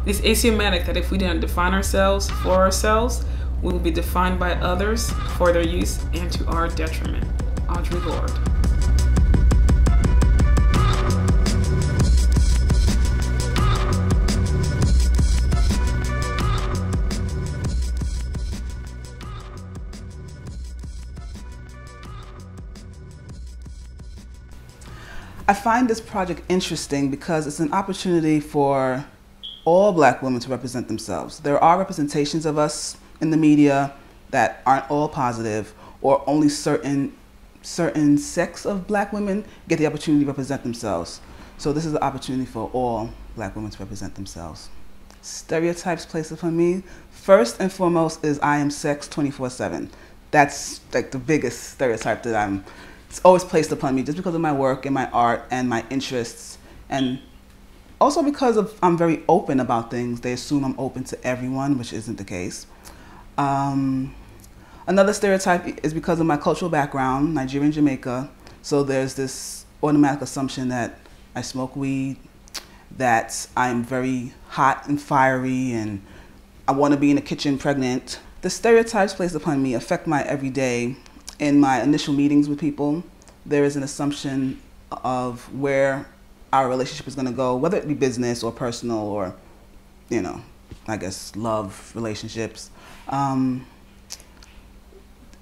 It's axiomatic that if we didn't define ourselves for ourselves, we will be defined by others for their use and to our detriment. Audre Lorde. I find this project interesting because it's an opportunity for all Black women to represent themselves. There are representations of us in the media that aren't all positive, or only certain sects of Black women get the opportunity to represent themselves. So this is an opportunity for all Black women to represent themselves. Stereotypes placed upon me. First and foremost is I am sex 24/7. That's like the biggest stereotype that it's always placed upon me, just because of my work and my art and my interests, and also because I'm very open about things. They assume I'm open to everyone, which isn't the case. Another stereotype is because of my cultural background, Nigeria and Jamaica. So there's this automatic assumption that I smoke weed, that I'm very hot and fiery, and I want to be in the kitchen pregnant. The stereotypes placed upon me affect my everyday. In my initial meetings with people, there is an assumption of where our relationship is going to go, whether it be business or personal or, you know, I guess love relationships.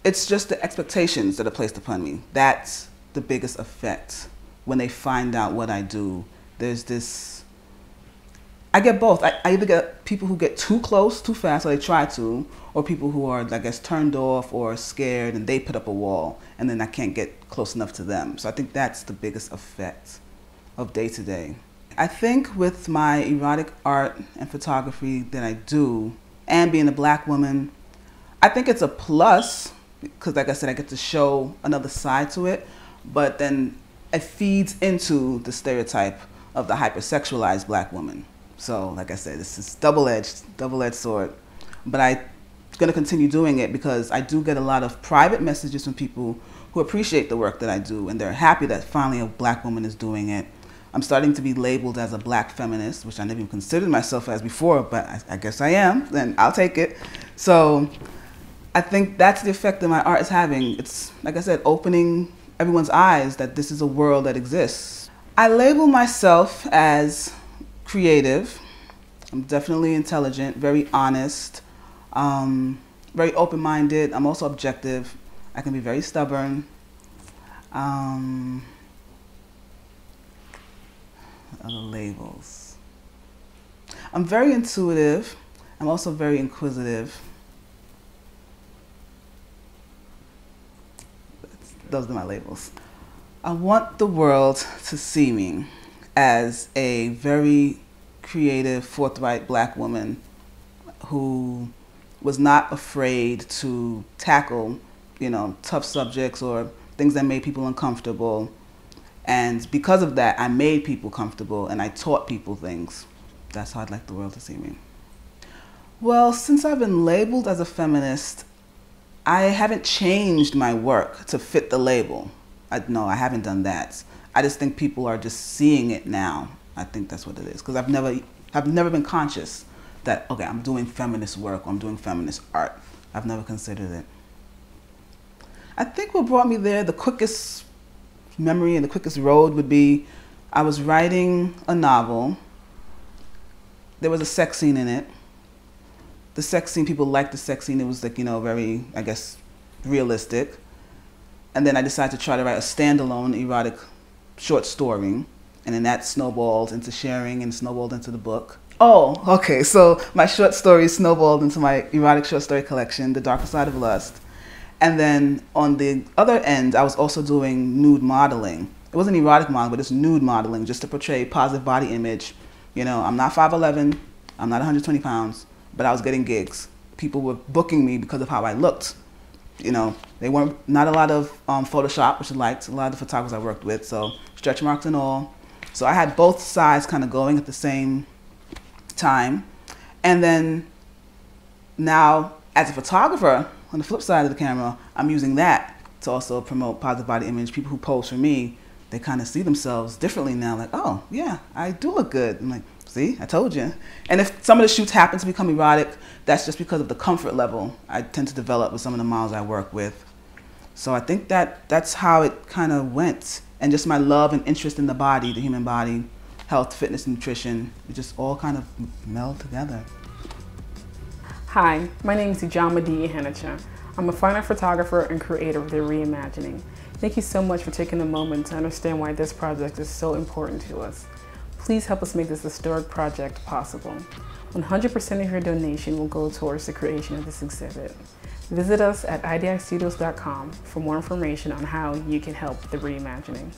It's just the expectations that are placed upon me. That's the biggest effect when they find out what I do. There's this, I get both. I either get people who get too close too fast, or they try to, or people who are, I guess, turned off or scared and they put up a wall and then I can't get close enough to them. So I think that's the biggest effect of day to day. I think with my erotic art and photography that I do, and being a Black woman, I think it's a plus because, like I said, I get to show another side to it, but then it feeds into the stereotype of the hypersexualized Black woman. So, like I said, this is double-edged sword. But I'm going to continue doing it because I do get a lot of private messages from people who appreciate the work that I do, and they're happy that finally a Black woman is doing it. I'm starting to be labeled as a Black feminist, which I never even considered myself as before, but I guess I am, and I'll take it. So I think that's the effect that my art is having. It's, like I said, opening everyone's eyes that this is a world that exists. I label myself as creative. I'm definitely intelligent, very honest, very open-minded. I'm also objective. I can be very stubborn. Other labels. I'm very intuitive. I'm also very inquisitive. Those are my labels. I want the world to see me as a very creative, forthright Black woman who was not afraid to tackle, you know, tough subjects or things that made people uncomfortable. And because of that, I made people comfortable and I taught people things. That's how I'd like the world to see me. Well, since I've been labeled as a feminist, I haven't changed my work to fit the label. No, I haven't done that. I just think people are just seeing it now. I think that's what it is. Because I've never been conscious that, okay, I'm doing feminist work or I'm doing feminist art. I've never considered it. I think what brought me there, the quickest memory and the quickest road would be, I was writing a novel. There was a sex scene in it. The sex scene, people liked the sex scene. It was like, you know, very, I guess, realistic. And then I decided to try to write a standalone erotic short story. And then that snowballed into sharing and snowballed into the book. Oh, okay, so my short story snowballed into my erotic short story collection, The Darker Side of Lust. And then on the other end, I was also doing nude modeling. It wasn't erotic modeling, but it's nude modeling, just to portray positive body image. You know, I'm not 5'11", I'm not 120 pounds, but I was getting gigs. People were booking me because of how I looked. You know, they weren't, not a lot of Photoshop, which I liked, a lot of the photographers I worked with, so stretch marks and all. So I had both sides kind of going at the same time. And then now, as a photographer, on the flip side of the camera, I'm using that to also promote positive body image. People who pose for me, they kind of see themselves differently now, like, oh, yeah, I do look good. I'm like, See, I told you. And if some of the shoots happen to become erotic, that's just because of the comfort level I tend to develop with some of the models I work with. So I think that's how it kind of went. And just my love and interest in the body, the human body, health, fitness, nutrition, it just all kind of meld together. Hi, my name is Ijama D. Ihanacha. I'm a fine art photographer and creator of the reImagining. Thank you so much for taking a moment to understand why this project is so important to us. Please help us make this historic project possible. 100% of your donation will go towards the creation of this exhibit. Visit us at idistudios.com for more information on how you can help the reImagining.